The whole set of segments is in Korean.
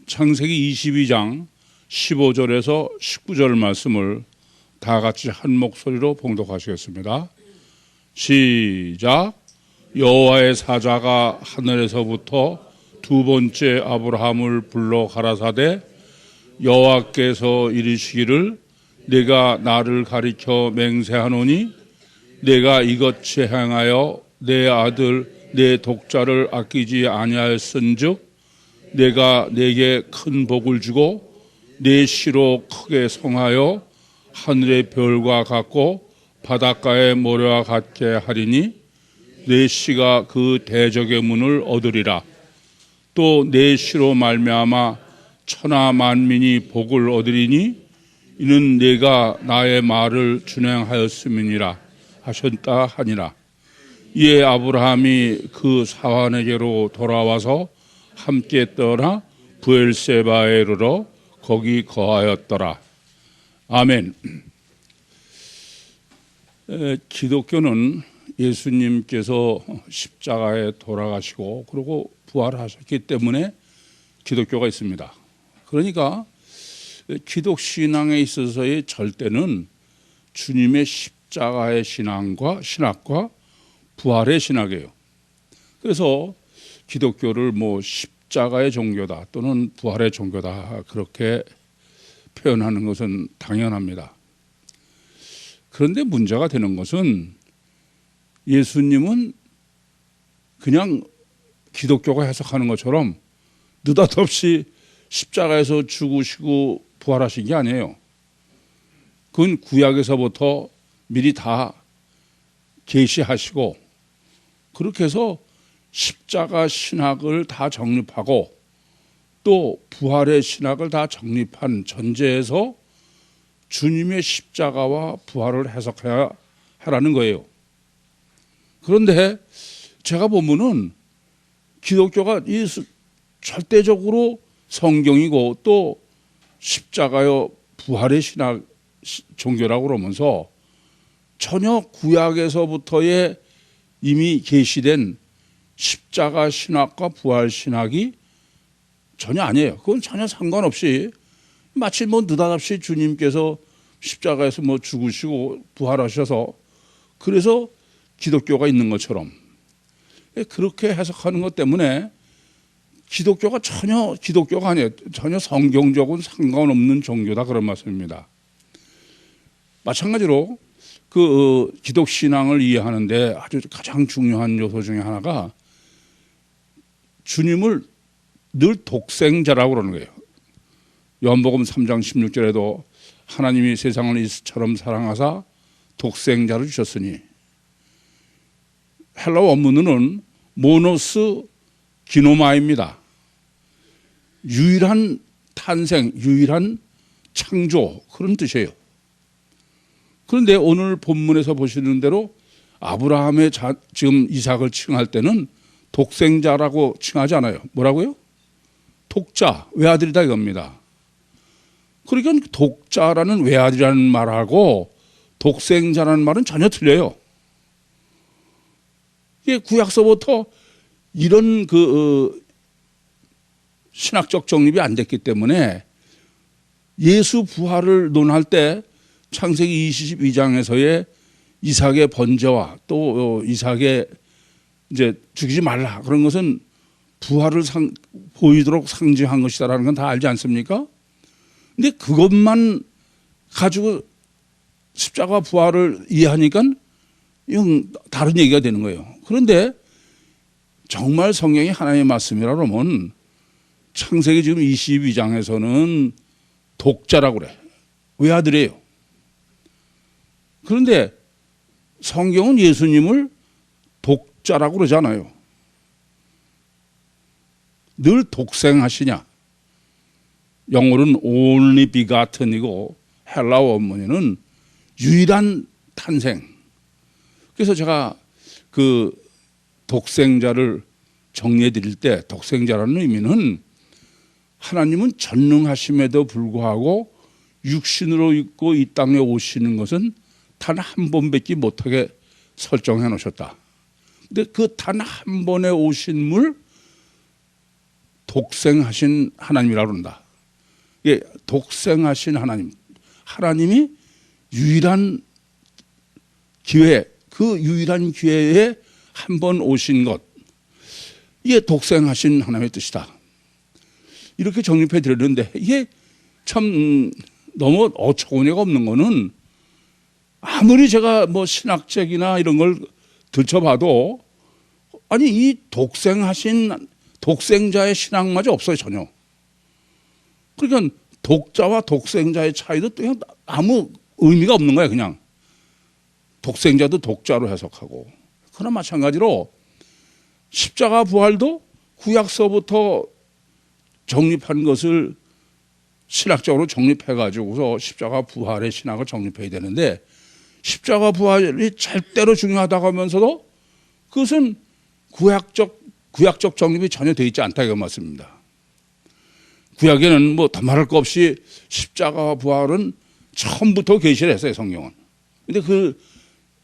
창세기 22장 15절에서 19절 말씀을 다 같이 한 목소리로 봉독하시겠습니다. 시작. 여호와의 사자가 하늘에서부터 두 번째 아브라함을 불러 가라사대 여호와께서 이르시기를 내가 나를 가리켜 맹세하노니 내가 이같이 행하여 내 아들 내 독자를 아끼지 아니하였은즉 내가 내게 큰 복을 주고 내 씨로 크게 성하여 하늘의 별과 같고 바닷가의 모래와 같게 하리니 내 씨가 그 대적의 문을 얻으리라. 또 내 씨로 말미암아 천하 만민이 복을 얻으리니 이는 내가 나의 말을 준행하였음이니라 하셨다 하니라. 이에 아브라함이 그 사환에게로 돌아와서 함께 떠나 브엘세바에 이르러 거기 거하였더라. 아멘. 기독교는 예수님께서 십자가에 돌아가시고 그리고 부활하셨기 때문에 기독교가 있습니다. 그러니까 기독신앙에 있어서의 절대는 주님의 십자가의 신앙과 부활의 신학이에요. 그래서 기독교를 십자가의 종교다 또는 부활의 종교다 그렇게 표현하는 것은 당연합니다. 그런데 문제가 되는 것은 예수님은 그냥 기독교가 해석하는 것처럼 느닷없이 십자가에서 죽으시고 부활하신 게 아니에요. 그건 구약에서부터 미리 다 계시하시고 그렇게 해서 십자가 신학을 다 정립하고 또 부활의 신학을 다 정립한 전제에서 주님의 십자가와 부활을 해석해야 하라는 거예요. 그런데 제가 보면은 기독교가 절대적으로 성경이고 또 십자가요 부활의 신학 종교라고 그러면서 전혀 구약에서부터의 이미 계시된 십자가 신학과 부활 신학이 전혀 아니에요. 그건 전혀 상관없이 마치 느닷없이 주님께서 십자가에서 죽으시고 부활하셔서 그래서 기독교가 있는 것처럼 그렇게 해석하는 것 때문에 기독교가 전혀 기독교가 아니에요. 전혀 성경적으로 상관없는 종교다 그런 말씀입니다. 마찬가지로 그 기독 신앙을 이해하는데 아주 가장 중요한 요소 중에 하나가 주님을 늘 독생자라고 그러는 거예요. 요한복음 3장 16절에도 하나님이 세상을 이처럼 사랑하사 독생자를 주셨으니 헬라 원문은 모노스 기노마입니다. 유일한 탄생, 유일한 창조 그런 뜻이에요. 그런데 오늘 본문에서 보시는 대로 아브라함의 지금 이삭을 칭할 때는 독생자라고 칭하지 않아요. 뭐라고요? 독자, 외아들이다 이겁니다. 그러니까 독자라는 외아들이라는 말하고 독생자라는 말은 전혀 틀려요. 이게 구약서부터 이런 신학적 정립이 안 됐기 때문에 예수 부활을 논할 때 창세기 22장에서의 이삭의 번제와 또 이삭의 이제 죽이지 말라 그런 것은 부활을 보이도록 상징한 것이다라는 건 다 알지 않습니까? 근데 그것만 가지고 십자가 부활을 이해하니까 이건 다른 얘기가 되는 거예요. 그런데 정말 성경이 하나님의 말씀이라 그러면 창세기 지금 22장에서는 독자라고 그래. 외아들이에요. 그런데 성경은 예수님을 독자라고 그러잖아요. 늘 독생하시냐. 영어로는 only begotten이고 헬라 원문에는 유일한 탄생. 그래서 제가 그 독생자를 정리해 드릴 때 독생자라는 의미는 하나님은 전능하심에도 불구하고 육신으로 있고 이 땅에 오시는 것은 단 한 번밖에 못하게 설정해 놓으셨다. 근데 그 단 한 번에 오신 물 독생하신 하나님이라고 그런다. 예, 독생하신 하나님. 하나님이 유일한 기회, 그 유일한 기회에 한 번 오신 것. 이게 독생하신 하나님의 뜻이다. 이렇게 정립해 드렸는데 이게 참 너무 어처구니가 없는 거는 아무리 제가 뭐 신학책이나 이런 걸 들춰봐도 아니 이 독생자의 신앙마저 없어요 전혀. 그러니까 독자와 독생자의 차이도 그냥 아무 의미가 없는 거야 그냥. 독생자도 독자로 해석하고. 그러나 마찬가지로 십자가 부활도 구약서부터 정립한 것을 신학적으로 정립해가지고서 십자가 부활의 신학을 정립해야 되는데 십자가 부활이 절대로 중요하다고 하면서도 그것은 구약적 정립이 전혀 되어 있지 않다 이런 말씀입니다. 구약에는 뭐 더 말할 거 없이 십자가와 부활은 처음부터 계시를 했어요 성경은. 근데 그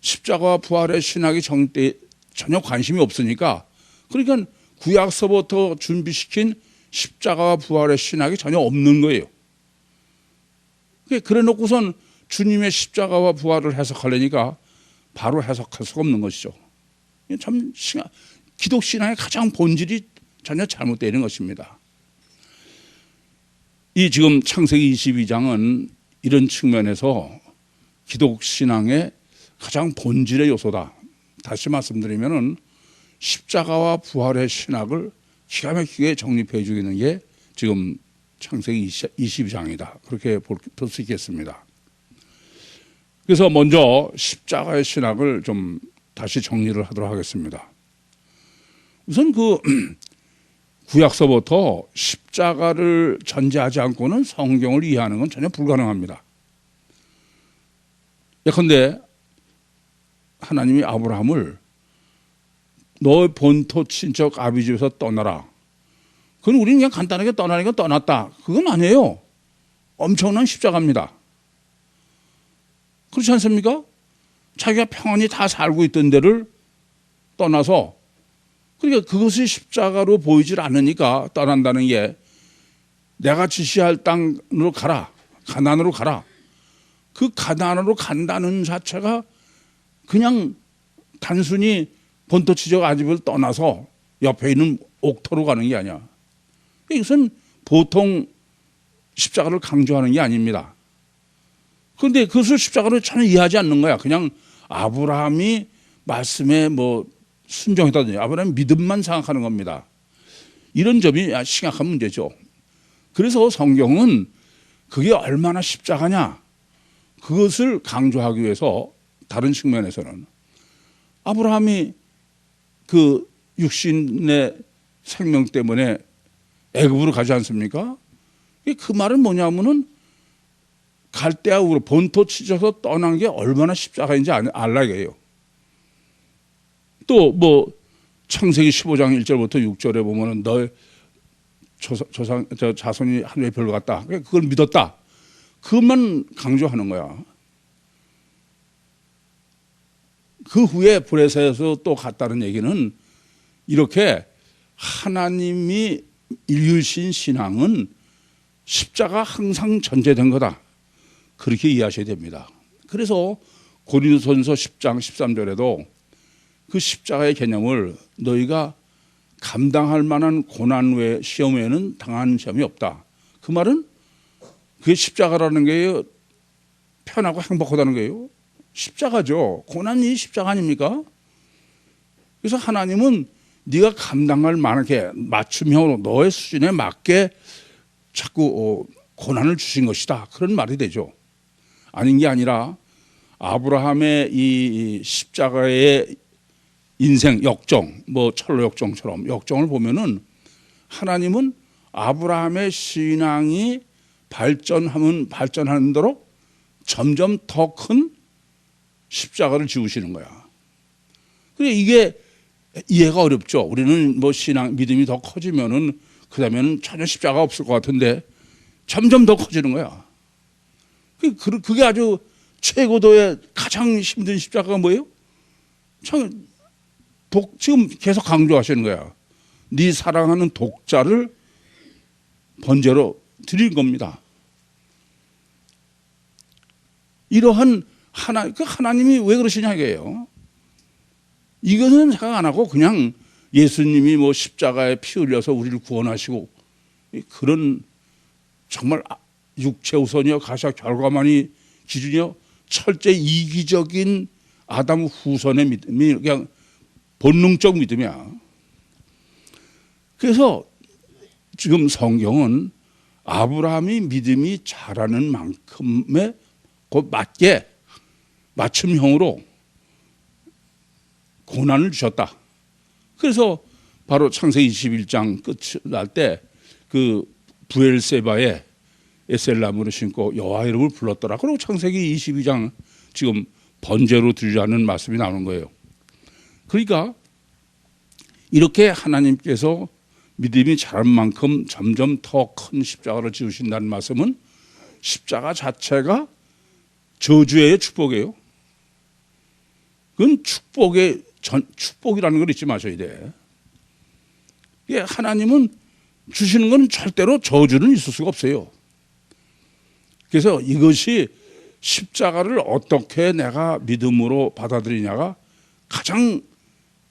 십자가와 부활의 신학이 정립돼 전혀 관심이 없으니까 그러니까 구약서부터 준비시킨 십자가와 부활의 신학이 전혀 없는 거예요. 그래 놓고선 주님의 십자가와 부활을 해석하려니까 바로 해석할 수가 없는 것이죠. 참 기독 신앙의 가장 본질이 전혀 잘못되어 있는 것입니다. 이 지금 창세기 22장은 이런 측면에서 기독 신앙의 가장 본질의 요소다. 다시 말씀드리면은 십자가와 부활의 신학을 기가 막히게 정립해 주기는 게 지금 창세기 22장이다. 그렇게 볼 수 있겠습니다. 그래서 먼저 십자가의 신학을 좀 다시 정리를 하도록 하겠습니다. 우선 그 구약서부터 십자가를 전제하지 않고는 성경을 이해하는 건 전혀 불가능합니다. 예컨대 하나님이 아브라함을 너의 본토 친척 아비 집에서 떠나라. 그건 우리는 그냥 간단하게 떠나니까 떠났다. 그건 아니에요. 엄청난 십자가입니다. 그렇지 않습니까? 자기가 평안히 다 살고 있던 데를 떠나서 그러니까 그것이 십자가로 보이질 않으니까 떠난다는 게 내가 지시할 땅으로 가라. 가나안으로 가라. 그 가나안으로 간다는 자체가 그냥 단순히 본토 친척 아집을 떠나서 옆에 있는 옥토로 가는 게 아니야. 이것은 보통 십자가를 강조하는 게 아닙니다. 그런데 그것을 십자가로 전혀 이해하지 않는 거야. 그냥 아브라함이 말씀에 뭐 순종했다든지 아브라함 믿음만 생각하는 겁니다. 이런 점이 심각한 문제죠. 그래서 성경은 그게 얼마나 십자가냐 그것을 강조하기 위해서 다른 측면에서는 아브라함이 그 육신의 생명 때문에 애굽으로 가지 않습니까? 그 말은 뭐냐면은 갈대아 우르 본토 치셔서 떠난 게 얼마나 십자가인지 알라 이거예요. 또 뭐 창세기 15장 1절부터 6절에 보면은 너의 자손이 하늘의 별과 같다. 그걸 믿었다. 그것만 강조하는 거야. 그 후에 브레스에서 또 갔다는 얘기는 이렇게 하나님이 이루신 신앙은 십자가 항상 전제된 거다. 그렇게 이해하셔야 됩니다. 그래서 고린도전서 10장 13절에도 그 십자가의 개념을 너희가 감당할 만한 고난 외에 시험 외에는 당한 시험이 없다. 그 말은 그게 십자가라는 게 편하고 행복하다는 거예요. 십자가죠. 고난이 십자가 아닙니까? 그래서 하나님은 네가 감당할 만하게 맞춤형으로 너의 수준에 맞게 자꾸 고난을 주신 것이다. 그런 말이 되죠. 아닌 게 아니라 아브라함의 이 십자가의 인생 역정, 뭐 철로 역정처럼 역정을 보면은 하나님은 아브라함의 신앙이 발전하는 대로 점점 더 큰 십자가를 지우시는 거야. 그래 이게 이해가 어렵죠. 우리는 뭐 신앙 믿음이 더 커지면은 그다음에는 전혀 십자가 없을 것 같은데 점점 더 커지는 거야. 그게 아주 최고도의 가장 힘든 십자가가 뭐예요? 지금 계속 강조하시는 거야. 네 사랑하는 독자를 번제로 드린 겁니다. 이러한 하나님이 왜 그러시냐 이거예요. 이것은 생각 안 하고 그냥 예수님이 뭐 십자가에 피 흘려서 우리를 구원하시고 그런 정말 육체 우선이요 가시와 결과만이 기준이요 철저히 이기적인 아담 후손의 믿음이 그냥 본능적 믿음이야. 그래서 지금 성경은 아브라함이 믿음이 자라는 만큼의 곧 맞게 맞춤형으로 고난을 주셨다. 그래서 바로 창세기 21장 끝 날 때 그 부엘세바에 에셀나무를 신고 여호와 이름을 불렀더라. 그리고 창세기 22장 지금 번제로 드리라는 말씀이 나오는 거예요. 그러니까 이렇게 하나님께서 믿음이 자란 만큼 점점 더 큰 십자가를 지으신다는 말씀은 십자가 자체가 저주의 축복이에요. 그건 축복이라는 걸 잊지 마셔야 돼. 하나님은 주시는 건 절대로 저주는 있을 수가 없어요. 그래서 이것이 십자가를 어떻게 내가 믿음으로 받아들이냐가 가장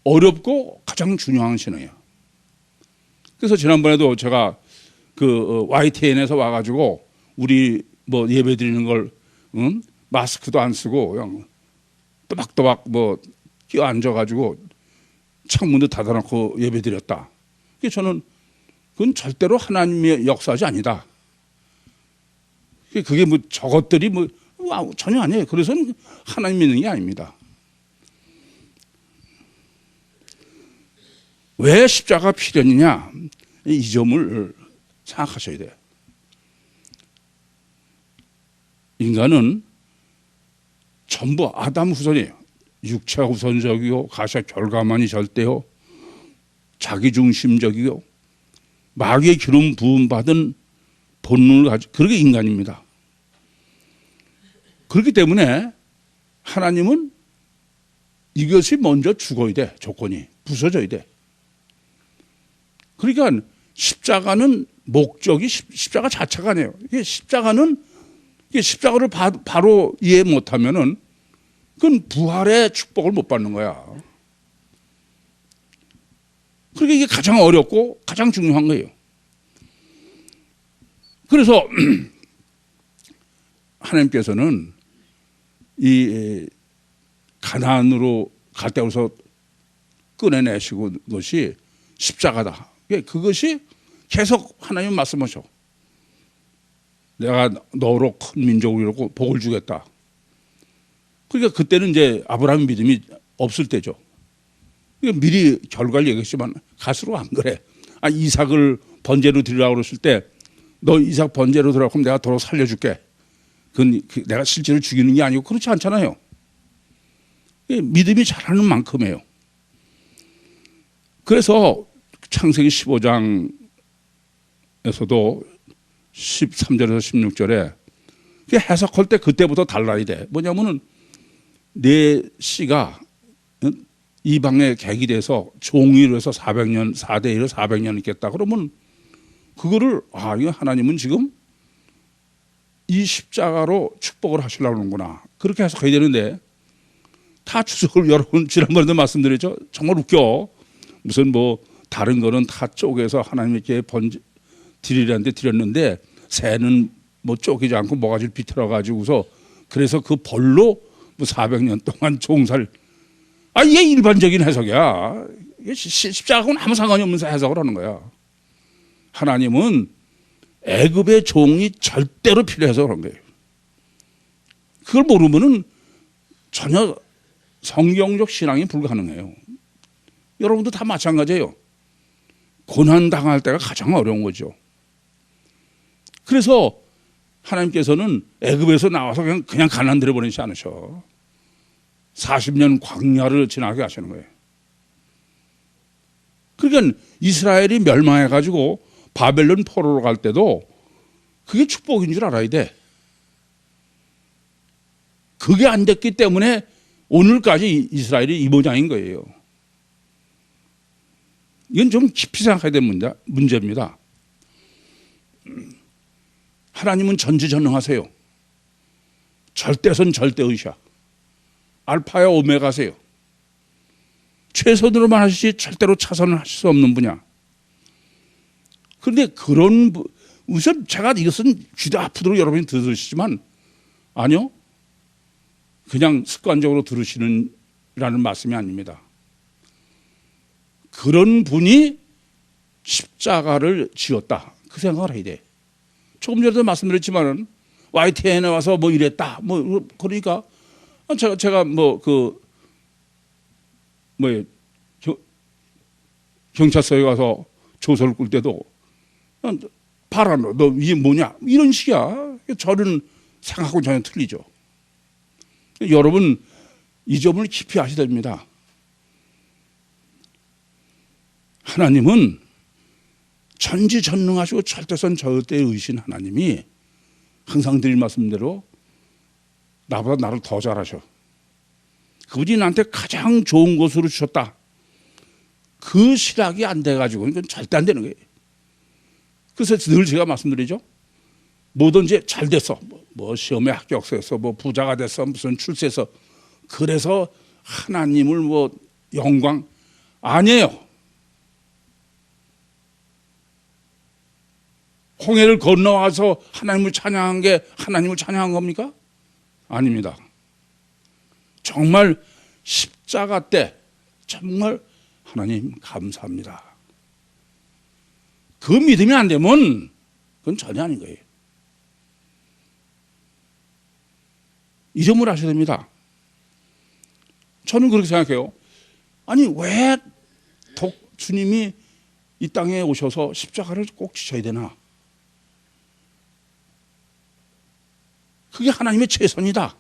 어렵고 가장 중요한 신앙이야. 그래서 지난번에도 제가 그 YTN에서 와가지고 우리 뭐 예배 드리는 걸 마스크도 안 쓰고 그냥 또박또박 뭐 끼어 앉아가지고 창문도 닫아놓고 예배 드렸다. 저는 그건 절대로 하나님의 역사지 아니다. 그게 뭐 저것들이 뭐 전혀 아니에요. 그래서는 하나님 믿는 게 아닙니다. 왜 십자가 필연이냐? 이 점을 생각하셔야 돼요. 인간은 전부 아담 후손이에요. 육체 우선적이고 가시와 결과만이 절대요. 자기중심적이고 마귀의 기름 부음 받은 본능을 가지고 그렇게 인간입니다. 그렇기 때문에 하나님은 이것이 먼저 죽어야 돼. 조건이 부서져야 돼. 그러니까 십자가는 목적이 십자가 자체가 아니에요. 이게 십자가를 바로 이해 못하면은 그건 부활의 축복을 못 받는 거야. 그러니까 이게 가장 어렵고 가장 중요한 거예요. 그래서 하나님께서는 이 가나안으로 갈 때로서 꺼내내시고 것이 십자가다. 그것이 계속 하나님 말씀하셔. 내가 너로 큰 민족을 이루고 복을 주겠다. 그러니까 그때는 이제 아브라함 믿음이 없을 때죠. 미리 결과를 얘기했지만 갈수록 안 그래. 이삭을 번제로 드리라고 그랬을 때 너 이삭 번제로 드리라고 하면 내가 도로 살려줄게. 그건 내가 실제로 죽이는 게 아니고 그렇지 않잖아요. 믿음이 자라는 만큼이에요. 그래서 창세기 15장에서도 13절에서 16절에 해석할 때 그때부터 달라야 돼. 뭐냐면은 내 씨가 이방에 객이 돼서 종이로 해서 400년, 4대 1로 400년 있겠다. 그러면 그거를 이거 하나님은 지금 이 십자가로 축복을 하시려고 하는구나. 그렇게 해석해야 되는데 다 추석을 여러분 지난번에도 말씀드렸죠. 정말 웃겨. 무슨 뭐 다른 거는 다 쪼개서 하나님께 드리려는데 드렸는데 새는 뭐 쪼개지 않고 모가지를 비틀어 가지고서 그래서 그 벌로 뭐 400년 동안 종살. 이게 일반적인 해석이야. 십자가하고는 아무 상관이 없는 해석을 하는 거야. 하나님은 애굽의 종이 절대로 필요해서 그런 거예요. 그걸 모르면은 전혀 성경적 신앙이 불가능해요. 여러분도 다 마찬가지예요. 고난 당할 때가 가장 어려운 거죠. 그래서 하나님께서는 애굽에서 나와서 그냥 가나안 들여보내지 않으셔. 40년 광야를 지나게 하시는 거예요. 그러니까 이스라엘이 멸망해가지고 바벨론 포로로 갈 때도 그게 축복인 줄 알아야 돼. 그게 안 됐기 때문에 오늘까지 이스라엘이 이 모양인 거예요. 이건 좀 깊이 생각해야 될 문제입니다. 하나님은 전지전능하세요. 절대선 절대의셔. 알파야 오메가세요. 최선으로만 하시지 절대로 차선을 하실 수 없는 분야. 그런데 그런 우선 제가 이것은 귀도 아프도록 여러분이 들으시지만 아니요. 그냥 습관적으로 들으시는 라는 말씀이 아닙니다. 그런 분이 십자가를 지었다. 그 생각을 해야 돼. 조금 전에도 말씀드렸지만은 YTN에 와서 뭐 이랬다. 뭐 그러니까 제가 경찰서에 가서 조서를 꿀 때도 봐라 너 이게 뭐냐 이런 식이야. 저는 생각하고 전혀 틀리죠. 여러분 이 점을 깊이 아셔야 됩니다. 하나님은 전지전능하시고 절대선 절대의신 하나님이 항상 드릴 말씀대로 나보다 나를 더 잘하셔. 그분이 나한테 가장 좋은 것으로 주셨다. 그 실학이 안 돼가지고는 그건 절대 안 되는 거예요. 그래서 늘 제가 말씀드리죠. 뭐든지 잘 됐어. 뭐 시험에 합격해서 뭐 부자가 됐어. 무슨 출세해서. 그래서 하나님을 뭐 영광 아니에요. 홍해를 건너와서 하나님을 찬양한 게 하나님을 찬양한 겁니까? 아닙니다. 정말 십자가 때 정말 하나님 감사합니다. 그 믿음이 안 되면 그건 전혀 아닌 거예요. 이 점을 아셔야 됩니다. 저는 그렇게 생각해요. 아니 왜 주님이 이 땅에 오셔서 십자가를 꼭 지셔야 되나? 그게 하나님의 최선이다.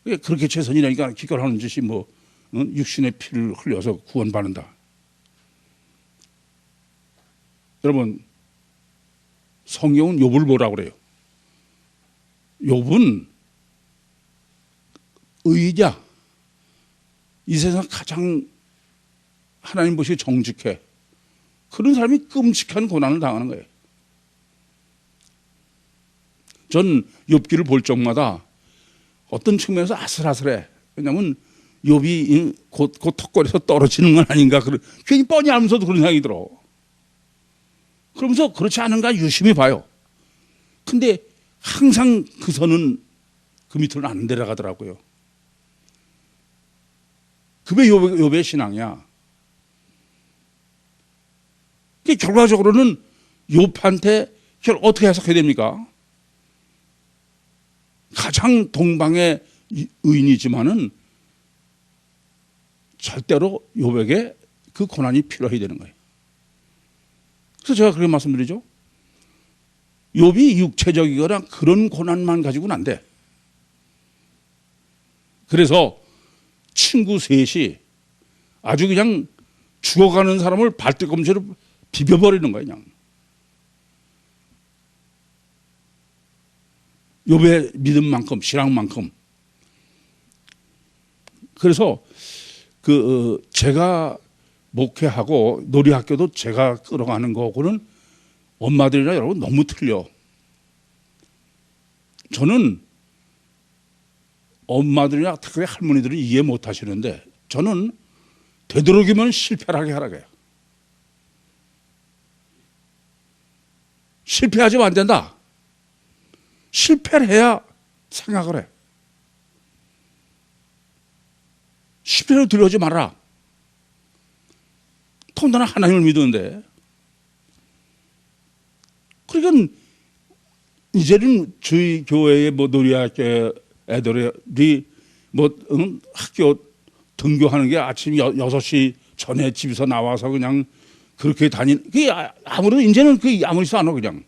그렇게 최선이라니까 기결하는 짓이 뭐 육신의 피를 흘려서 구원받는다. 여러분 성경은 욥을 뭐라고 그래요? 욥은 의자 이 세상 가장 하나님 보시기 정직해. 그런 사람이 끔찍한 고난을 당하는 거예요. 전 욥기를 볼 적마다 어떤 측면에서 아슬아슬해. 왜냐하면 욥이 곧 턱걸이에서 떨어지는 건 아닌가. 괜히 뻔히 알면서도 그런 생각이 들어. 그러면서 그렇지 않은가 유심히 봐요. 근데 항상 그 선은 그 밑으로는 안 내려가더라고요. 그게 욥의 신앙이야. 결과적으로는 욥한테 어떻게 해석해야 됩니까? 가장 동방의 의인이지만은 절대로 욥에게 그 고난이 필요해야 되는 거예요. 그래서 제가 그렇게 말씀드리죠. 욥이 육체적이거나 그런 고난만 가지고는 안 돼. 그래서 친구 셋이 아주 그냥 죽어가는 사람을 발뒤꿈치로 비벼버리는 거예요. 그냥. 욥의 믿음만큼 신앙만큼. 그래서 제가 목회하고 놀이학교도 제가 끌어가는 거고는 엄마들이나 여러분 너무 틀려. 저는 엄마들이나 특히 할머니들은 이해 못 하시는데 저는 되도록이면 실패하게 하라고 해요. 실패하지면 안 된다. 실패를 해야 생각을 해. 실패를 두려워하지 마라. 더군다나 하나님을 믿는데. 그러니까 이제는 저희 교회의 뭐 놀이학교 애들이 학교 등교하는 게 아침 6시 전에 집에서 나와서 그냥 그렇게 다니는, 그게 아무래도 이제는 그게 아무렇지도 않아, 그냥.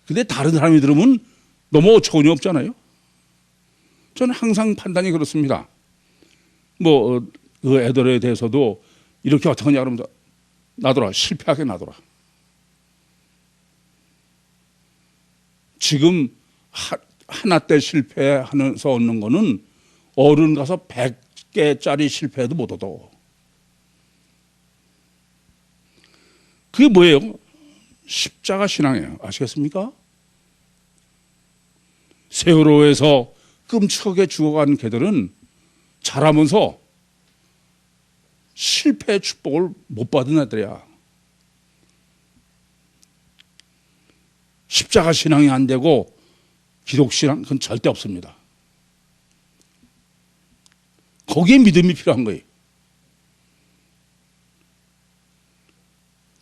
근데 다른 사람이 들으면 너무 어처구니 없잖아요. 저는 항상 판단이 그렇습니다. 그 애들에 대해서도 이렇게 어떻게 하냐 그러면 놔둬라. 실패하게 놔둬라. 지금 하나 때 실패하면서 얻는 거는 어른 가서 100개짜리 실패해도 못 얻어. 그게 뭐예요? 십자가 신앙이에요. 아시겠습니까? 세월호에서 끔찍하게 죽어간 개들은 자라면서 실패의 축복을 못 받은 애들이야. 십자가 신앙이 안 되고 기독 신앙 그건 절대 없습니다. 거기에 믿음이 필요한 거예요.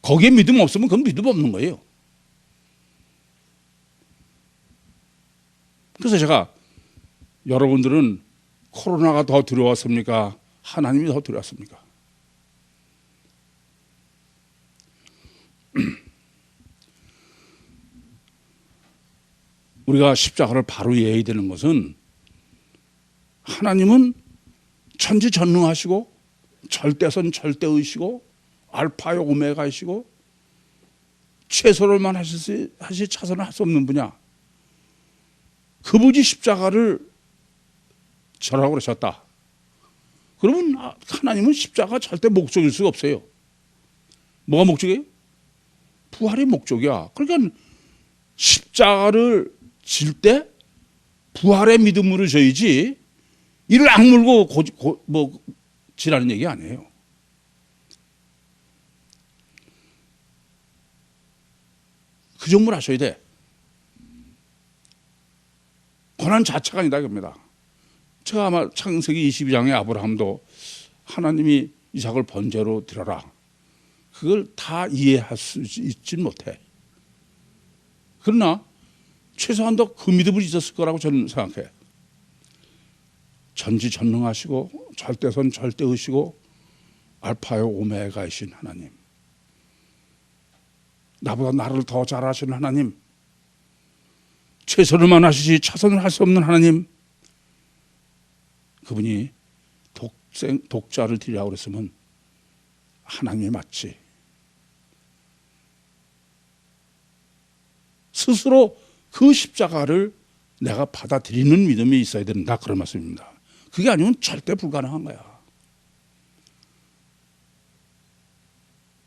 거기에 믿음 없으면 그건 믿음 없는 거예요. 그래서 제가 여러분들은 코로나가 더 두려웠습니까? 하나님이 더 두려웠습니까? 우리가 십자가를 바로 이해해야 되는 것은 하나님은 천지전능하시고 절대선 절대의시고 알파요 오메가이시고 최선을만 하시 차선을 할 수 없는 분이야. 그분이 십자가를 절하고 그러셨다. 그러면 하나님은 십자가 절대 목적일 수가 없어요. 뭐가 목적이에요? 부활이 목적이야. 그러니까 십자가를 질 때 부활의 믿음으로 져야지 이를 악물고 지라는 얘기 아니에요. 그 점을 하셔야 돼. 고난 자체가 아니다 이겁니다. 제가 아마 창세기 22장의 아브라함도 하나님이 이삭을 번제로 드려라. 그걸 다 이해할 수 있진 못해. 그러나 최소한도 그 믿음은 있었을 거라고 저는 생각해요. 전지전능하시고 절대선 절대의시고 알파요 오메가이신 하나님, 나보다 나를 더 잘하시는 하나님, 최선을만 하시지 차선을 할 수 없는 하나님, 그분이 독자를 드리라고 그랬으면 하나님이 맞지. 스스로 그 십자가를 내가 받아들이는 믿음이 있어야 된다 그런 말씀입니다. 그게 아니면 절대 불가능한 거야.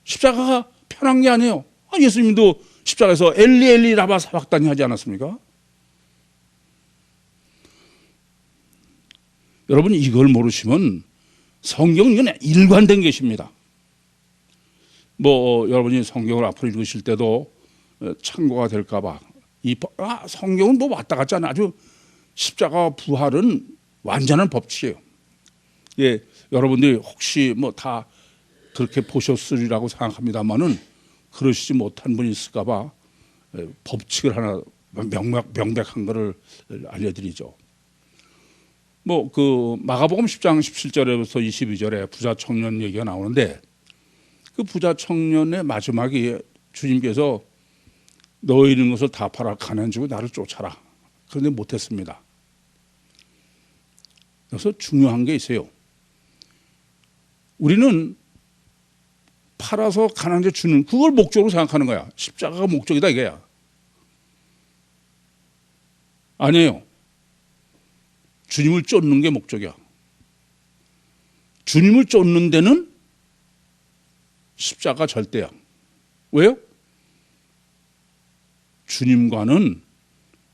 십자가가 편한 게 아니에요. 예수님도 십자가에서 엘리 엘리 라마 사박다니 하지 않았습니까? 여러분이 이걸 모르시면 성경은 이건 일관된 것입니다. 여러분이 성경을 앞으로 읽으실 때도 참고가 될까 봐. 성경은 왔다 갔지 않아. 아주 십자가 부활은 완전한 법칙이에요. 예, 여러분들이 혹시 다 그렇게 보셨으리라고 생각합니다만은 그러시지 못한 분이 있을까 봐 법칙을 하나 명백한 거를 알려드리죠. 마가복음 10장 17절에부터 22절에 부자 청년 얘기가 나오는데 그 부자 청년의 마지막에 주님께서 너희 있는 것을 다 팔아 가난 주고 나를 쫓아라. 그런데 못했습니다. 그래서 중요한 게 있어요. 우리는 팔아서 가난자 주는 그걸 목적으로 생각하는 거야. 십자가가 목적이다 이거야. 아니에요. 주님을 쫓는 게 목적이야. 주님을 쫓는 데는 십자가 절대야. 왜요? 주님과는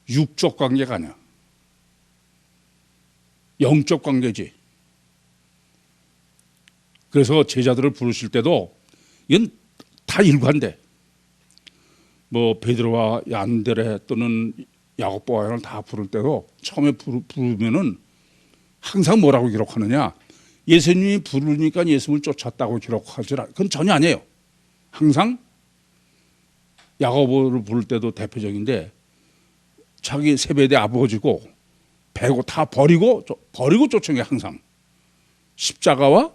육적 관계가 아니야. 영적 관계지. 그래서 제자들을 부르실 때도 이건 다 일관돼. 베드로와 안드레 또는 야고보와 요한을 다 부를 때도 처음에 부르면은 항상 뭐라고 기록하느냐? 예수님이 부르니까 예수님을 쫓았다고 기록하지 않아요. 그건 전혀 아니에요. 항상 야고보를 부를 때도 대표적인데 자기 세배대 아버지고 배고 다 버리고 쫓은 게 항상 십자가와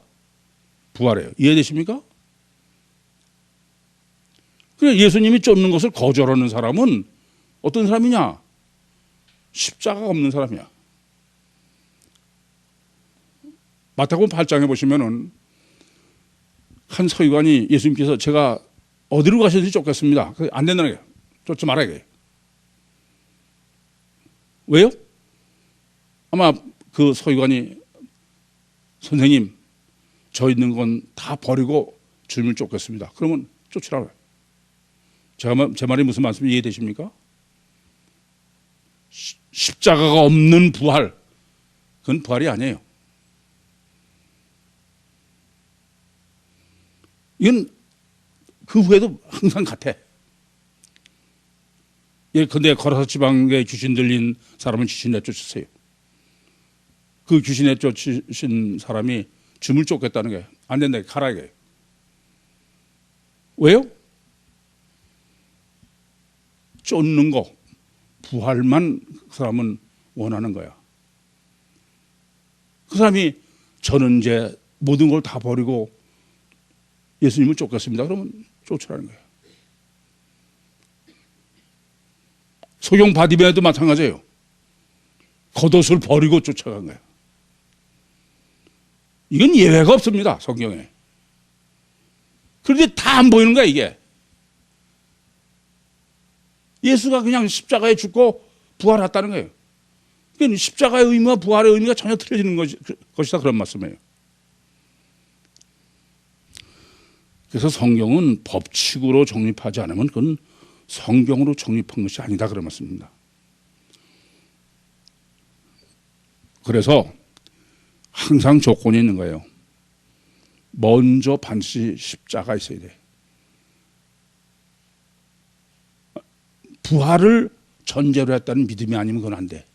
부활이에요. 이해되십니까? 그래 예수님이 쫓는 것을 거절하는 사람은 어떤 사람이냐? 십자가가 없는 사람이야. 마태복음 8장에 보시면은 한 서기관이 예수님께서 제가 어디로 가셨는지 쫓겠습니다. 안 된다는 거예요. 쫓지 말아야 돼요. 왜요? 아마 그 서기관이 선생님 저 있는 건 다 버리고 주님을 쫓겠습니다. 그러면 쫓으라고 해요. 제 말이 무슨 말씀인지 이해되십니까? 십자가가 없는 부활, 그건 부활이 아니에요. 이건 그 후에도 항상 같아. 예컨대 거라사 지방에 귀신 들린 사람은 귀신 내쫓으세요. 그 귀신 내쫓으신 사람이 줌을 쫓겠다는 게 안 된다, 가라 이게. 왜요? 쫓는 거, 부활만 그 사람은 원하는 거야. 그 사람이 저는 이제 모든 걸 다 버리고 예수님을 쫓겠습니다. 그러면 쫓으라는 거예요. 소경 바디메도 마찬가지예요. 겉옷을 버리고 쫓아간 거예요. 이건 예외가 없습니다, 성경에. 그런데 다 안 보이는 거야, 이게. 예수가 그냥 십자가에 죽고 부활했다는 거예요. 그러니까 십자가의 의미와 부활의 의미가 전혀 틀려지는 것이다, 그런 말씀이에요. 그래서 성경은 법칙으로 정립하지 않으면 그건 성경으로 정립한 것이 아니다, 그런 말씀입니다. 그래서 항상 조건이 있는 거예요. 먼저 반드시 십자가 있어야 돼. 부활을 전제로 했다는 믿음이 아니면 그건 안 돼.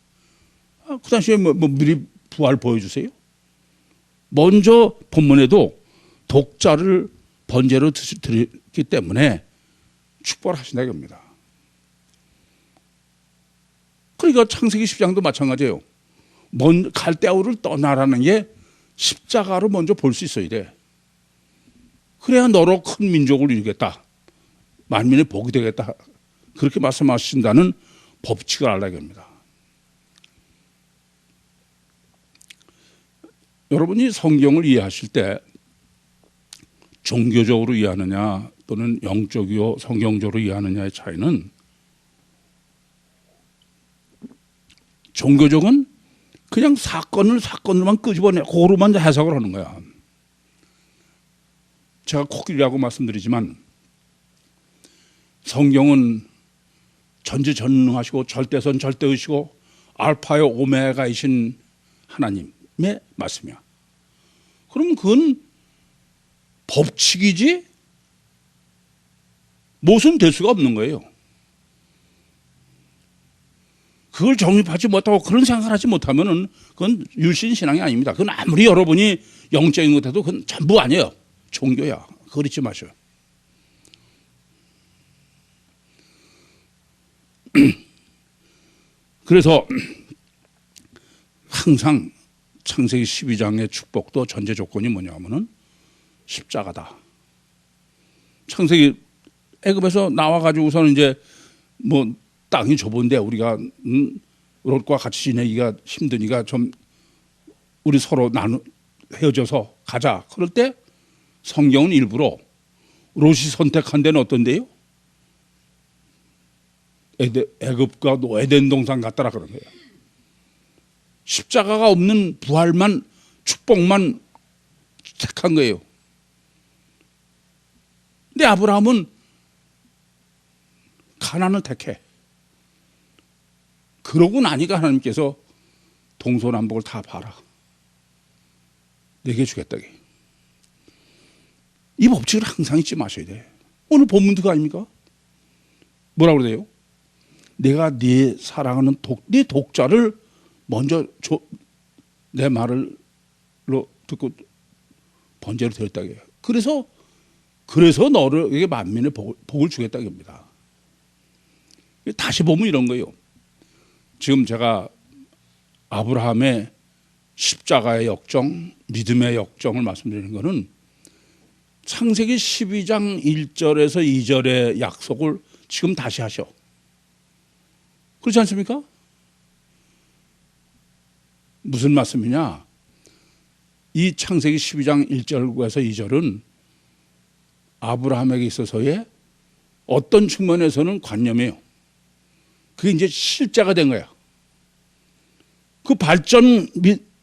그 당시에 미리 부활 보여주세요. 먼저 본문에도 독자를 번제로 드렸기 때문에 축복을 하신다 이겁니다. 그러니까 창세기 10장도 마찬가지예요. 갈대아우를 떠나라는 게 십자가로 먼저 볼 수 있어야 돼. 그래야 너로 큰 민족을 이루겠다. 만민의 복이 되겠다. 그렇게 말씀하신다는 법칙을 알아야 합니다. 여러분이 성경을 이해하실 때 종교적으로 이해하느냐 또는 영적이요 성경적으로 이해하느냐의 차이는, 종교적은 그냥 사건으로만 끄집어내 그거로만 해석을 하는 거야. 제가 코끼리라고 말씀드리지만 성경은 전지전능하시고 절대선 절대의시고 알파요 오메가이신 하나님의 말씀이야. 그럼 그건 법칙이지 무슨 될 수가 없는 거예요. 그걸 정립하지 못하고 그런 생각을 하지 못하면은 그건 유신신앙이 아닙니다. 그건 아무리 여러분이 영적인 것 해도 그건 전부 아니에요. 종교야. 그걸 잊지 마셔요. 그래서 항상 창세기 12장의 축복도 전제 조건이 뭐냐면은 십자가다. 창세기 애굽에서 나와가지고서는 이제 뭐 땅이 좁은데 우리가 롯과 같이 지내기가 힘드니까 좀 우리 서로 헤어져서 가자. 그럴 때 성경은 일부러 롯이 선택한 데는 어떤데요? 애굽과 에덴 동산 같더라 그런 거예요. 십자가가 없는 부활만 축복만 택한 거예요. 근데 아브라함은 가나안을 택해. 그러고 나니까 하나님께서 동서남북을 다 봐라. 내게 주겠다. 이 법칙을 항상 잊지 마셔야 돼. 오늘 본문도 그 아닙니까? 뭐라고 그래요? 내가 네 사랑하는 네 독자를 먼저 내 말을 듣고 번제로 드렸다. 그래서 너에게 만민의 복을 주겠다. 입니다. 다시 보면 이런 거예요. 지금 제가 아브라함의 십자가의 역정, 믿음의 역정을 말씀드리는 것은 창세기 12장 1절에서 2절의 약속을 지금 다시 하셔. 그렇지 않습니까? 무슨 말씀이냐? 이 창세기 12장 1절에서 2절은 아브라함에게 있어서의 어떤 측면에서는 관념이에요. 그게 이제 실제가 된 거야. 그 발전,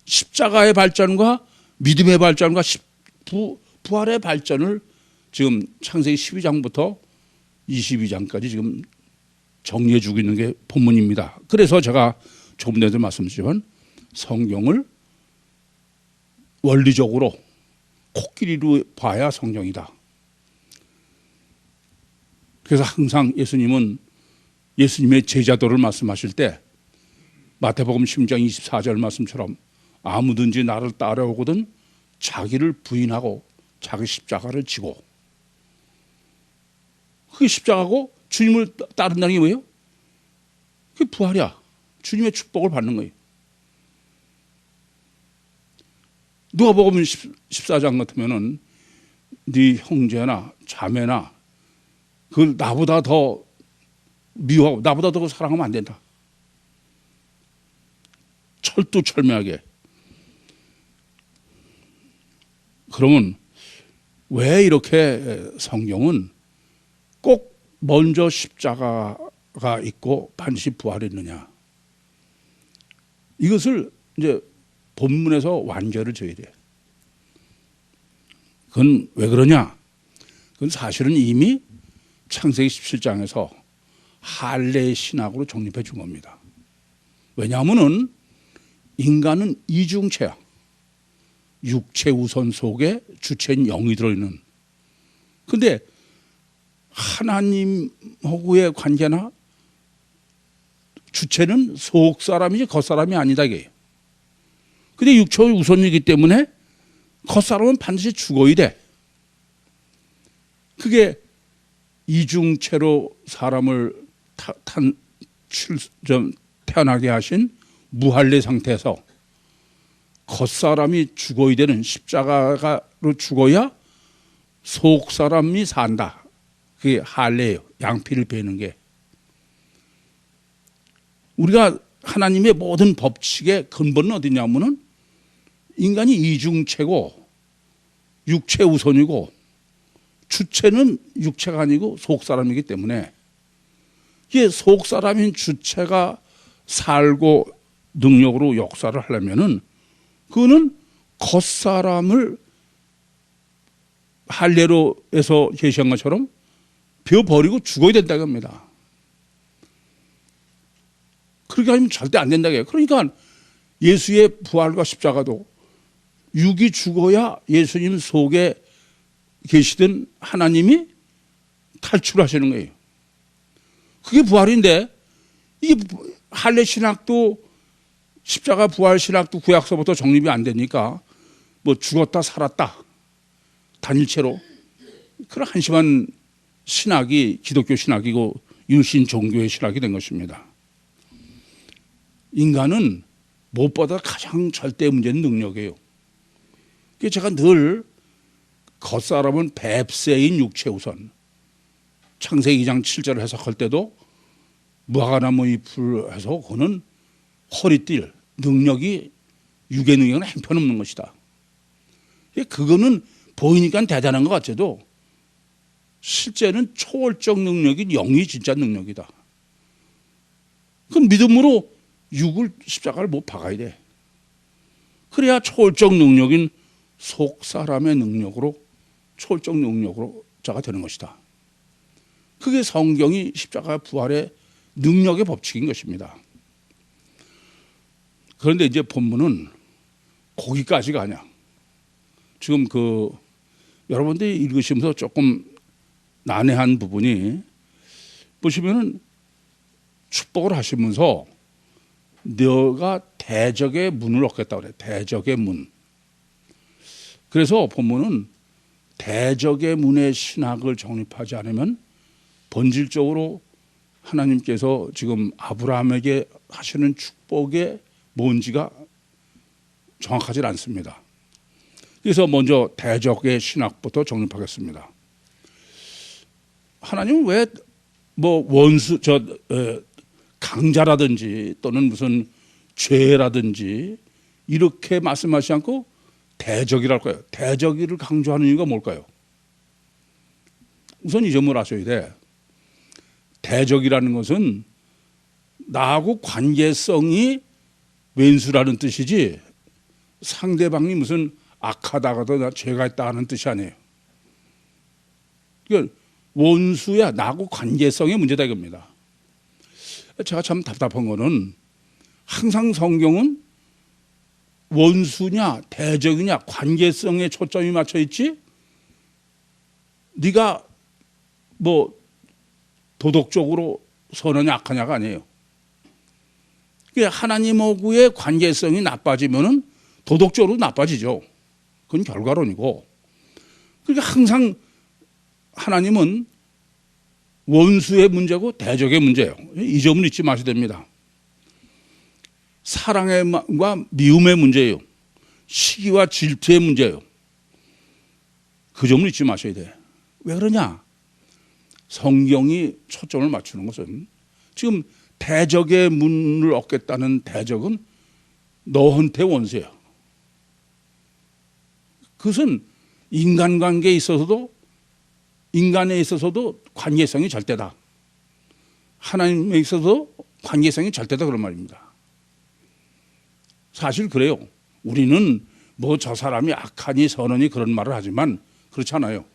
십자가의 발전과 믿음의 발전과 부활의 발전을 지금 창세기 12장부터 22장까지 지금 정리해 주고 있는 게 본문입니다. 그래서 제가 조금 전에도 말씀드렸지만 성경을 원리적으로 코끼리로 봐야 성경이다. 그래서 항상 예수님의 제자도를 말씀하실 때 마태복음 10장 24절 말씀처럼 아무든지 나를 따라오거든 자기를 부인하고 자기 십자가를 지고, 그게 십자가고 주님을 따른다는 게 뭐예요? 그게 부활이야. 주님의 축복을 받는 거예요. 누가복음 14장 같으면은 네 형제나 자매나 그걸 나보다 더 미워하고 나보다 더 사랑하면 안 된다. 철두철미하게. 그러면 왜 이렇게 성경은 꼭 먼저 십자가가 있고 반드시 부활이 있느냐? 이것을 이제 본문에서 완결을 줘야 돼. 그건 왜 그러냐? 그건 사실은 이미 창세기 17장에서 할례의 신학으로 정립해 준 겁니다. 왜냐하면은 인간은 이중체야. 육체 우선 속에 주체인 영이 들어있는. 근데 하나님하고의 관계나 주체는 속 사람이지 겉 사람이 아니다 이게. 근데 육체 우선이기 때문에 겉 사람은 반드시 죽어야 돼. 그게 이중체로 사람을 태어나게 하신 무할례 상태에서 겉사람이 죽어야 되는 십자가로 죽어야 속 사람이 산다. 그게 할례예요. 양피를 베는 게. 우리가 하나님의 모든 법칙의 근본은 어디냐면은 인간이 이중체고 육체 우선이고 주체는 육체가 아니고 속 사람이기 때문에 이게 속 사람인 주체가 살고 능력으로 역사를 하려면은 그거는 겉사람을 할례로 해서 제시한 것처럼 베어버리고 죽어야 된다고 합니다. 그렇게 하면 절대 안 된다고 해요. 그러니까 예수의 부활과 십자가도 육이 죽어야 예수님 속에 계시던 하나님이 탈출하시는 거예요. 그게 부활인데 이 할례 신학도 십자가 부활 신학도 구약서부터 정립이 안 되니까 뭐 죽었다 살았다 단일체로 그런 한심한 신학이 기독교 신학이고 유신 종교의 신학이 된 것입니다. 인간은 무엇보다 가장 절대 문제는 능력이에요. 그래서 제가 늘 겉사람은 뱁새인 육체 우선. 창세기 2장 7절을 해석할 때도 무화과나무 잎을 해서 그거는 허리띠를 능력이 육의 능력은 형편없는 것이다. 그거는 보이니까 대단한 것 같아도 실제는 초월적 능력인 영이 진짜 능력이다. 그건 믿음으로 육을 십자가를 못 박아야 돼. 그래야 초월적 능력인 속 사람의 능력으로 초월적 능력으로 자가 되는 것이다. 그게 성경이 십자가 부활의 능력의 법칙인 것입니다. 그런데 이제 본문은 거기까지가 아니야. 지금 여러분들이 읽으시면서 조금 난해한 부분이 보시면은 축복을 하시면서 너가 대적의 문을 얻겠다고 그래. 대적의 문. 그래서 본문은 대적의 문의 신학을 정립하지 않으면 본질적으로 하나님께서 지금 아브라함에게 하시는 축복의 뭔지가 정확하지 않습니다. 그래서 먼저 대적의 신학부터 정립하겠습니다. 하나님은 왜 강자라든지 또는 무슨 죄라든지 이렇게 말씀하지 않고 대적이랄 거예요. 대적이를 강조하는 이유가 뭘까요? 우선 이 점을 아셔야 돼. 대적이라는 것은 나하고 관계성이 왼수라는 뜻이지 상대방이 무슨 악하다거나 죄가 있다 하는 뜻이 아니에요. 그러니까 원수야 나하고 관계성의 문제다 이겁니다. 제가 참 답답한 거는 항상 성경은 원수냐 대적이냐 관계성에 초점이 맞춰 있지 네가 뭐 도덕적으로 선하냐 악하냐가 아니에요. 하나님하고의 관계성이 나빠지면은 도덕적으로 나빠지죠. 그건 결과론이고. 그러니까 항상 하나님은 원수의 문제고 대적의 문제예요. 이 점을 잊지 마셔야 됩니다. 사랑과 미움의 문제예요. 시기와 질투의 문제예요. 그 점을 잊지 마셔야 돼. 왜 그러냐? 성경이 초점을 맞추는 것은 지금 대적의 문을 얻겠다는 대적은 너한테 원수야. 그것은 인간관계에 있어서도 인간에 있어서도 관계성이 절대다. 하나님에 있어서도 관계성이 절대다 그런 말입니다. 사실 그래요. 우리는 뭐 저 사람이 악하니 선하니 그런 말을 하지만 그렇지 않아요.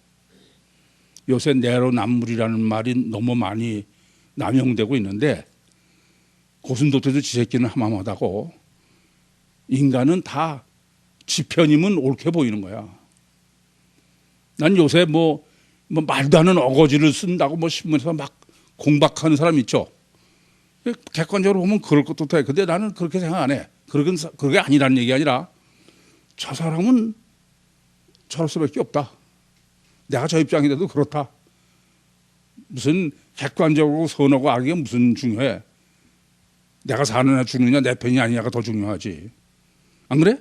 요새 내로남불이라는 말이 너무 많이 남용되고 있는데 고슴도치도 지 새끼는 하마마다고 인간은 다 지편이면 옳게 보이는 거야. 난 요새 뭐 말도 안 하는 어거지를 쓴다고 뭐 신문에서 막 공박하는 사람 있죠. 객관적으로 보면 그럴 것도 돼. 근데 나는 그렇게 생각 안 해. 그게 아니라는 얘기 아니라 저 사람은 저럴 수밖에 없다. 내가 저 입장인데도 그렇다. 무슨 객관적으로 선하고 악이 무슨 중요해. 내가 사느냐 죽느냐 내 편이 아니냐가 더 중요하지. 안 그래?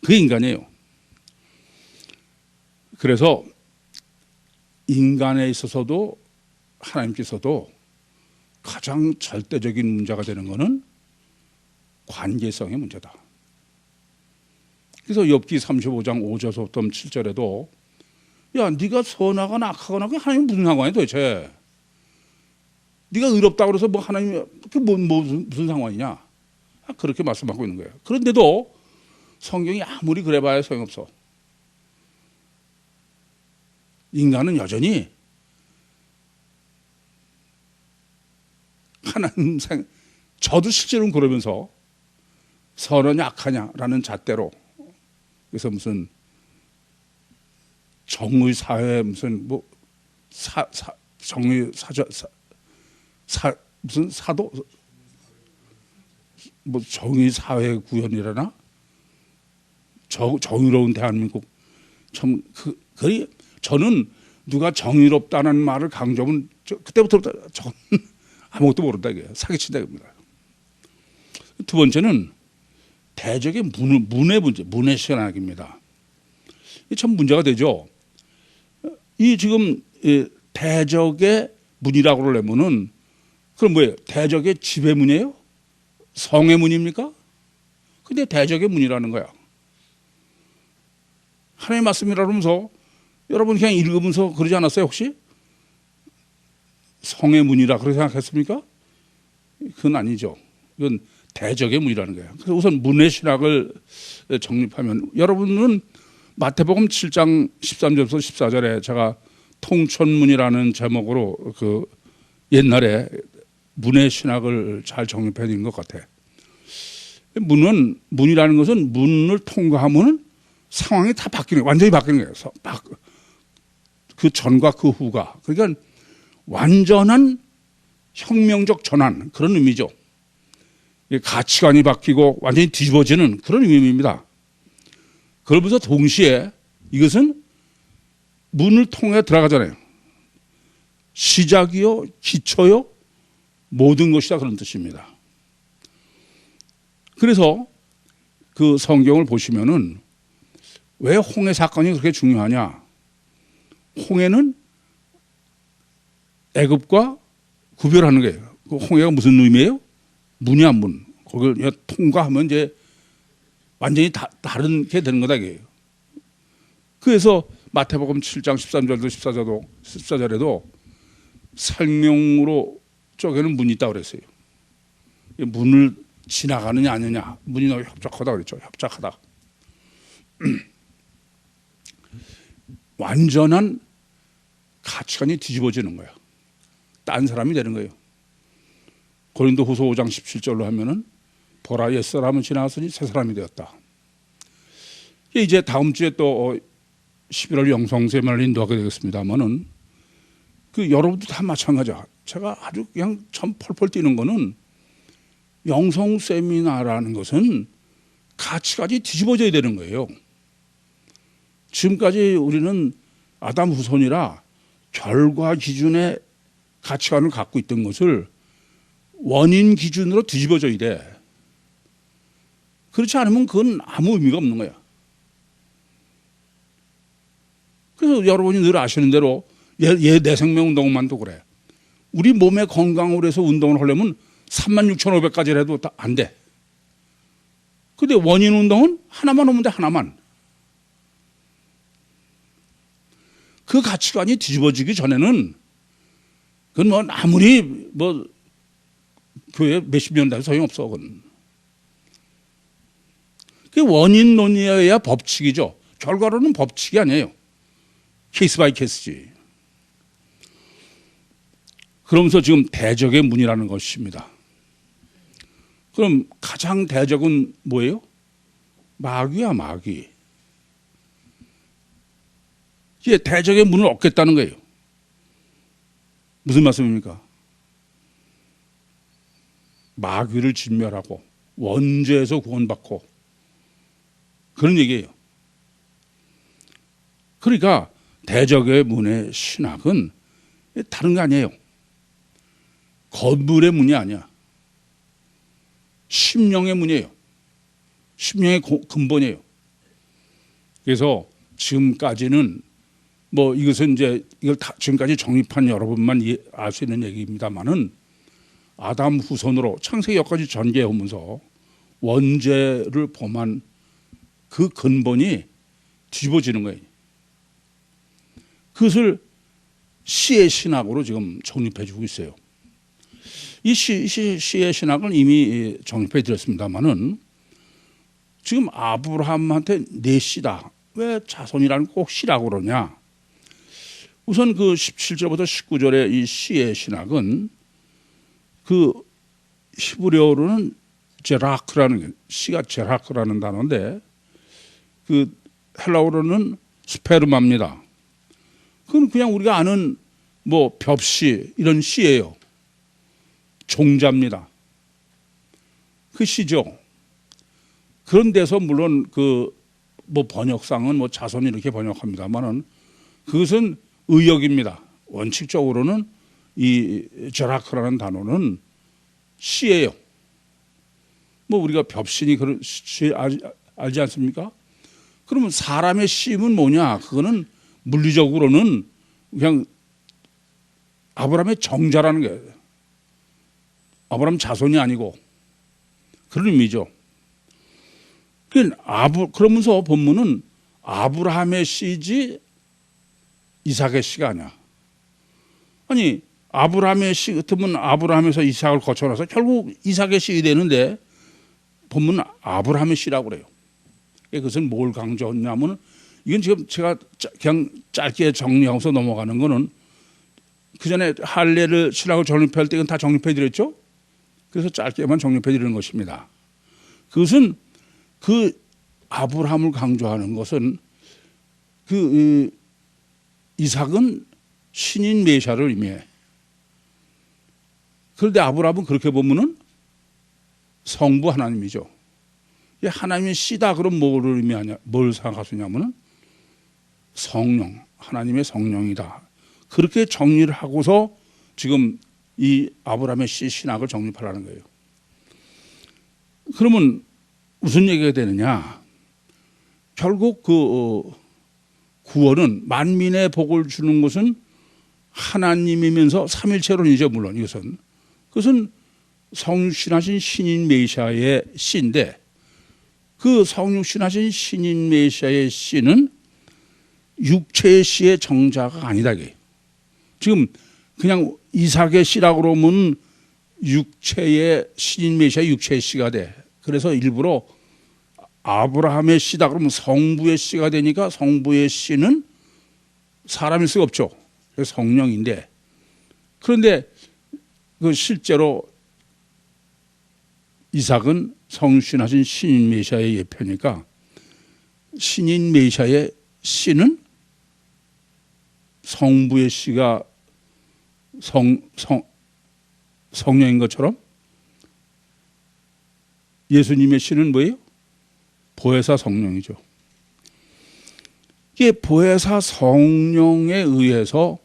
그게 인간이에요. 그래서 인간에 있어서도 하나님께서도 가장 절대적인 문제가 되는 것은 관계성의 문제다. 그래서 욥기 35장 5절부터 7절에도 야 네가 선하거나 악하거나 그게 하나님 무슨 상관이야 도대체. 네가 의롭다고 그래서 뭐 하나님이 그게 무슨 상관이냐. 그렇게 말씀하고 있는 거예요. 그런데도 성경이 아무리 그래봐야 소용없어. 인간은 여전히 하나님 저도 실제로는 그러면서 선하냐 악하냐라는 잣대로 그래서 무슨 정의 사회 무슨 뭐 정의 무슨 사도 뭐 정의 사회 구현이라나 정의로운 대한민국 참 거의 저는 누가 정의롭다는 말을 강조하면 그때부터 저는 아무것도 모른다 이게 사기친다 이겁니다. 두 번째는 대적의 문의 문제, 문의 신학입니다. 이 참 문제가 되죠. 이 지금 대적의 문이라고 그러려면은 그럼 뭐예요? 대적의 집의 문이에요? 성의 문입니까? 근데 대적의 문이라는 거야. 하나님의 말씀이라 그러면서 여러분 그냥 읽으면서 그러지 않았어요 혹시? 성의 문이라 그렇게 생각했습니까? 그건 아니죠. 이건 대적의 문이라는 거예요. 그래서 우선 문의 신학을 정립하면 여러분은 마태복음 7장 13절부터 14절에 제가 통천문이라는 제목으로 그 옛날에 문의 신학을 잘 정립해 드린 것 같아. 문이라는 것은 문을 통과하면 상황이 다 바뀌는 거예요. 완전히 바뀌는 거예요. 그 전과 그 후가. 그러니까 완전한 혁명적 전환 그런 의미죠. 가치관이 바뀌고 완전히 뒤집어지는 그런 의미입니다. 그러면서 동시에 이것은 문을 통해 들어가잖아요. 시작이요, 기초요, 모든 것이다 그런 뜻입니다. 그래서 그 성경을 보시면은 왜 홍해 사건이 그렇게 중요하냐? 홍해는 애굽과 구별하는 거예요. 그 홍해가 무슨 의미예요? 문이야 문. 그걸 통과하면 이제 완전히 다른 게 되는 거다 이게요. 그래서 마태복음 7장 13절도 14절에도 생명으로 쪽에는 문이 있다고 그랬어요. 문을 지나가느냐 아니냐. 문이 너무 협착하다 그랬죠. 협착하다. 완전한 가치관이 뒤집어지는 거야. 딴 사람이 되는 거예요. 고린도후서 5장 17절로 하면은 보라 옛사람은 지나갔으니 새 사람이 되었다. 이제 다음 주에 또 11월 영성 세미나를 인도하게 되겠습니다만은 여러분도 다 마찬가지야. 제가 아주 그냥 참 펄펄 뛰는 거는 영성 세미나라는 것은 가치까지 뒤집어져야 되는 거예요. 지금까지 우리는 아담 후손이라 결과 기준의 가치관을 갖고 있던 것을 원인 기준으로 뒤집어져야 돼. 그렇지 않으면 그건 아무 의미가 없는 거야. 그래서 여러분이 늘 아시는 대로 내 생명운동만도 그래. 우리 몸의 건강을 해서 운동을 하려면 36,500가지를 해도 안 돼. 근데 원인 운동은 하나만 오면 돼, 하나만. 그 가치관이 뒤집어지기 전에는 그건 뭐 아무리 교회 몇십 년 다해도 소용없어. 그건. 그게 원인론이어야 법칙이죠. 결과로는 법칙이 아니에요. 케이스 바이 케이스지. 그러면서 지금 대적의 문이라는 것입니다. 그럼 가장 대적은 뭐예요? 마귀야, 마귀. 이제 대적의 문을 얻겠다는 거예요. 무슨 말씀입니까? 마귀를 진멸하고 원죄에서 구원받고 그런 얘기예요. 그러니까 대적의 문의 신학은 다른 게 아니에요. 건물의 문이 아니야. 심령의 문이에요. 심령의 근본이에요. 그래서 지금까지는 이것은 이제 이걸 지금까지 정립한 여러분만 알 수 있는 얘기입니다만은 아담 후손으로 창세기 여기까지 전개하면서 원죄를 범한 그 근본이 뒤집어지는 거예요. 그것을 시의 신학으로 지금 정립해 주고 있어요. 이 시의 신학을 이미 정립해 드렸습니다만은 지금 아브라함한테 내 씨다. 왜 자손이라는 꼭 씨라고 그러냐? 우선 그 17절부터 19절의 이 시의 신학은 그 히브리어로는 제라크라는 시가 제라크라는 단어인데 그 헬라어로는 스페르마입니다. 그건 그냥 우리가 아는 벽시 이런 시예요. 종자입니다. 그 시죠. 그런 데서 물론 번역상은 자손 이렇게 번역합니다만은 그것은 의역입니다. 원칙적으로는 이 제라크라는 단어는 시예요. 우리가 벽신이 그런 시 알지 않습니까? 그러면 사람의 씨는 뭐냐? 그거는 물리적으로는 그냥 아브라함의 정자라는 거예요. 아브라함 자손이 아니고 그런 의미죠. 그러면서 본문은 아브라함의 씨지 이삭의 씨가 아니야. 아니 아브라함의 씨 같으면 아브라함에서 이삭을 거쳐나서 결국 이삭의 씨가 되는데 본문은 아브라함의 씨라고 그래요. 그것은 뭘 강조하냐면 이건 지금 제가 그냥 짧게 정리하고서 넘어가는 거는 그 전에 할례를 신학을 정립할 때 이건 다 정립해 드렸죠. 그래서 짧게만 정립해 드리는 것입니다. 그것은 그 아브라함을 강조하는 것은 이삭은 신인 메시아를 의미해. 그런데 아브라함은 그렇게 보면은 성부 하나님이죠. 하나님의 씨다 그럼 뭐를 의미하냐? 뭘 생각할 수 있냐면은 성령, 하나님의 성령이다. 그렇게 정리를 하고서 지금 이 아브라함의 씨 신학을 정립하라는 거예요. 그러면 무슨 얘기가 되느냐? 결국 구원은 만민의 복을 주는 것은 하나님이면서 삼일체론이죠. 물론 이것은 그것은 성육신하신 신인 메시아의 씨인데 그 성육신하신 신인 메시아의 씨는 육체의 씨의 정자가 아니다. 지금 그냥 이삭의 씨라고 그러면 육체의 신인 메시아의 육체의 씨가 돼. 그래서 일부러 아브라함의 씨다 그러면 성부의 씨가 되니까 성부의 씨는 사람일 수가 없죠. 성령인데, 그런데 그 실제로 이삭은 성신하신 신인 메시아의 예표니까 신인 메시아의 씨는 성부의 씨가 성령인 것처럼 예수님의 씨는 뭐예요? 보혜사 성령이죠. 이게 보혜사 성령에 의해서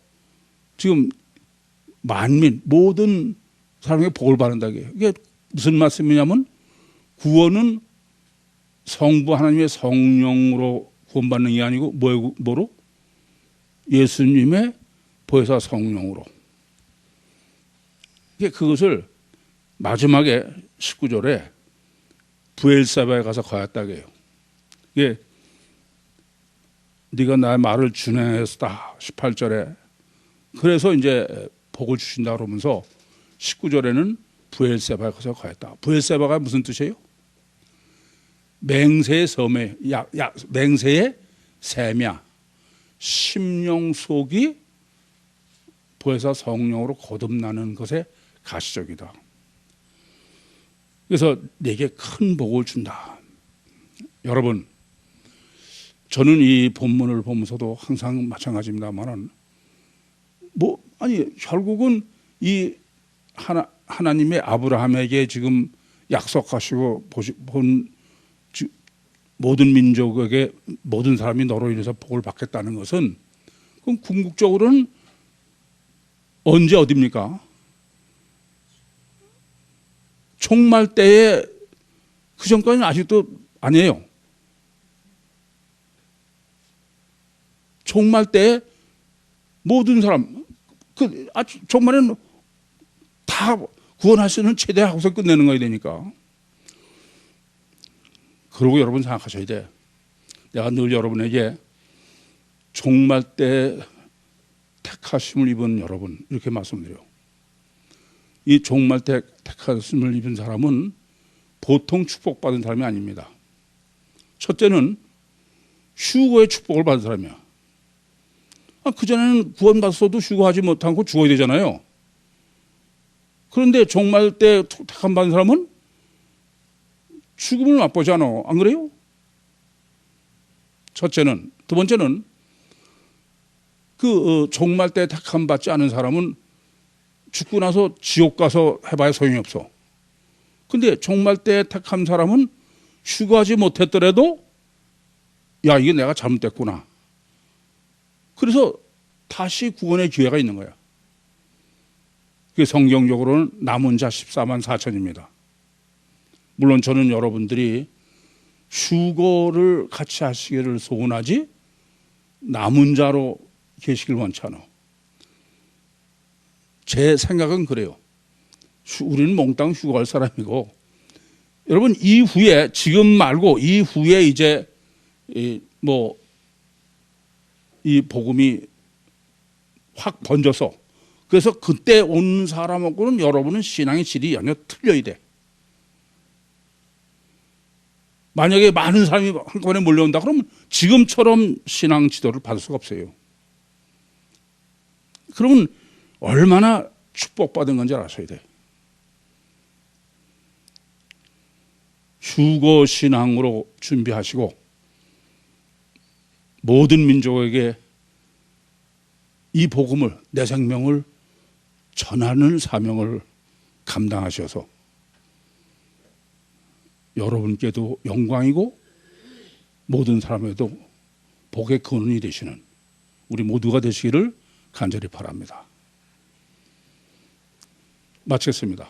지금 만민 모든 사람에게 복을 받는다. 이게 무슨 말씀이냐면 구원은 성부 하나님의 성령으로 구원받는 게 아니고 뭐로? 예수님의 보혜사 성령으로. 이게 그것을 마지막에 19절에 브엘세바에 가서 거했다고 해요. 이게 네가 나의 말을 준행했다 18절에. 그래서 이제 복을 주신다 그러면서 19절에는 브엘세바에 가서 거했다. 브엘세바가 무슨 뜻이에요? 맹세의 섬에 맹세의 셈이야. 심령 속이 보혜사 성령으로 거듭나는 것의 가시적이다. 그래서 내게 큰 복을 준다. 여러분, 저는 이 본문을 보면서도 항상 마찬가지입니다만은 결국은 이 하나님의 아브라함에게 지금 약속하시고 본 모든 민족에게 모든 사람이 너로 인해서 복을 받겠다는 것은 그럼 궁극적으로는 언제 어디입니까? 종말 때에 그 전까지는 아직도 아니에요. 종말 때에 모든 사람 종말에는 다 구원할 수 있는 최대하고서 끝내는 거야 되니까. 그러고 여러분 생각하셔야 돼. 내가 늘 여러분에게 종말 때 택하심을 입은 여러분 이렇게 말씀드려요. 이 종말 때 택하심을 입은 사람은 보통 축복받은 사람이 아닙니다. 첫째는 휴거의 축복을 받은 사람이야. 그전에는 구원받았어도 휴거하지 못하고 죽어야 되잖아요. 그런데 종말 때 택함 받은 사람은 죽음을 맛보지 않아. 안 그래요? 첫째는. 두 번째는 종말 때 택함 받지 않은 사람은 죽고 나서 지옥 가서 해봐야 소용이 없어. 근데 종말 때 택한 사람은 휴거하지 못했더라도 야, 이게 내가 잘못됐구나. 그래서 다시 구원의 기회가 있는 거야. 그게 성경적으로는 남은 자 14만 4천입니다. 물론 저는 여러분들이 휴거를 같이 하시기를 소원하지 남은 자로 계시길 원치 않아. 제 생각은 그래요. 우리는 몽땅 휴거할 사람이고 여러분 이후에 지금 말고 이후에 이제 이 복음이 확 번져서 그래서 그때 온 사람하고는 여러분은 신앙의 질이 전혀 틀려야 돼. 만약에 많은 사람이 한꺼번에 몰려온다 그러면 지금처럼 신앙 지도를 받을 수가 없어요. 그러면 얼마나 축복받은 건지 아셔야 돼. 휴거 신앙으로 준비하시고 모든 민족에게 이 복음을 내 생명을 전하는 사명을 감당하셔서 여러분께도 영광이고 모든 사람에도 복의 근원이 되시는 우리 모두가 되시기를 간절히 바랍니다. 마치겠습니다.